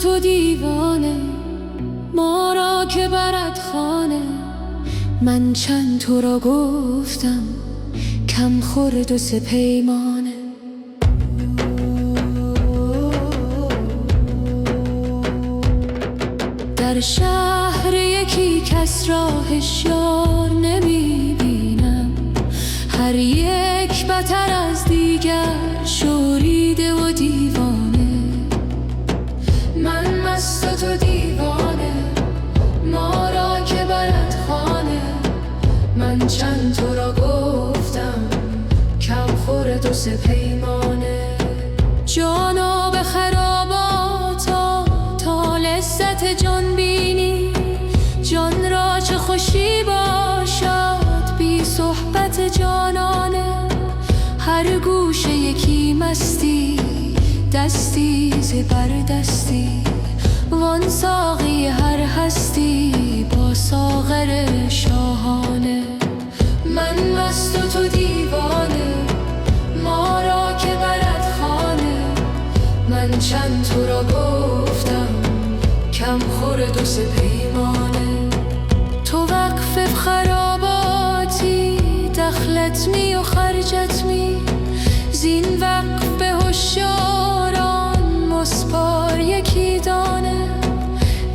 تو دیوانه، ما را که برد خانه. من چند تو را گفتم، کم خورد و سه پیمانه. در شهر یکی کس را هشیار نمی بینم، هر یک بتر از دیگر شوریده و دیوانه. من مست و تو دیوانه، ما را که برد خانه. من چند تو را گفتم، کم خورد و سه پیمانه. جانا به خراباتا تا لذت جان بینی، جان را چه خوشی باشد بی صحبت جانانه. هر گوشه یکی مستی، دستی زبر دستی، وان ساقی هر هستی با ساغر شاهانه. من مست و تو دیوانه، ما را که برد خانه. من چند تو را گفتم، کم خورد و سه پیمانه. تو وقف خراباتی، دخلت می و خرجت می، زین وقف به هوشیاران مسپار یکی دانه.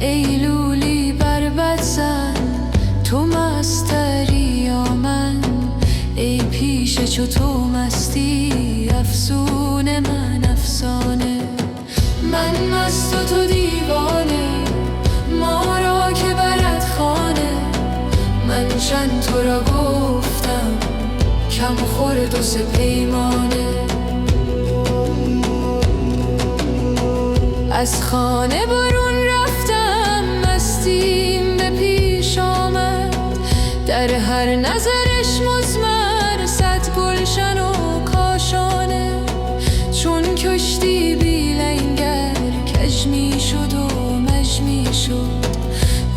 ای لولی بر بد زن، تو مستری یا من؟ ای پیش چو تو مستی، افسون من افسانه. من مست و تو دیوانه، ما را که برد خانه. من چند تو را گفتم، کم خورد و سه پیمانه. از خانه برون رفتم، مستیم به پیش آمد. در هر نظرش مزمر، صد گلشن و کاشانه. چون کشتی بی لنگر، کج می شد و مج می شد.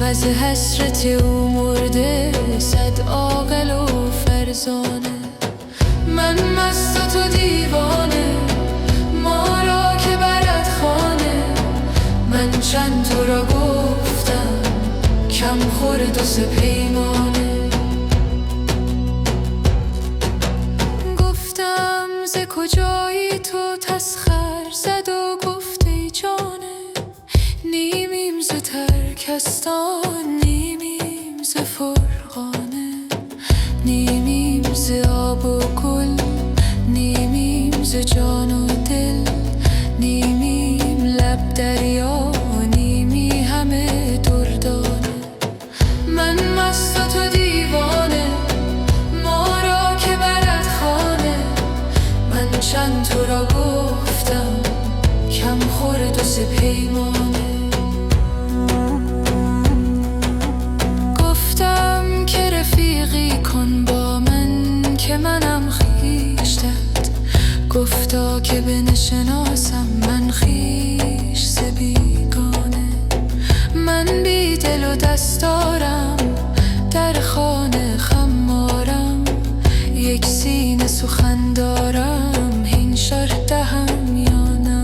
وز حسرت او مرده، صد عاقل و فرزانه. من مست و تو دیوانه، ما را که برد خانه. من چند تو را گفتم، کم خورد و سه پیمانه. گفتم ز کجایی تو، تسخر زد و گفت ای جانه. نیمیم ز ترکستان، نیمیم ز فرغانه. نیمیم ز آب و گل، نیمیم ز جان و دل. نیمیم لب دریا، نیمی همه دردانه. من مست و تو دیوانه، ما را که برد خانه. من چند تو را گفتم، کم خورد و سه پیمانه. گفتم که رفیقی کن با من، که منم خویشتت. گفتا که بنشناسم من خویش ز بیگانه. من بی دل و دستارم، در خانه خمارم. یک سینه سخن دارم، هین شرح دهم یا نه.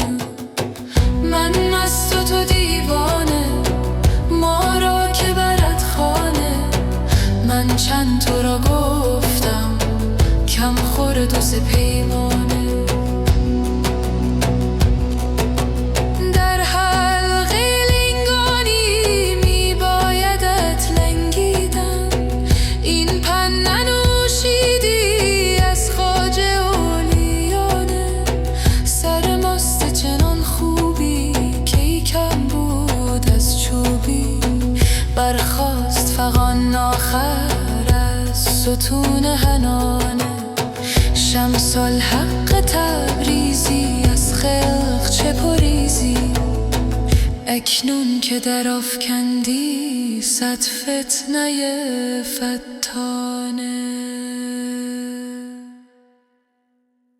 من مست و تو دیوانه، ما را که برد خانه. من چند تو را گفتم، کم خورد و سه پیمانه. در حلقه لنگانی می بایدت لنگیدن. این پن ننوشیدی از خواجه اولیانه. سر مست چنان خوبی، کی کم بود از چوبی. برخاست فغان آخر از ستون حنانه. شمس الحق تبریزی، از خلق چه پریزی. اکنون که در افکندی، صد فتنه فتانه.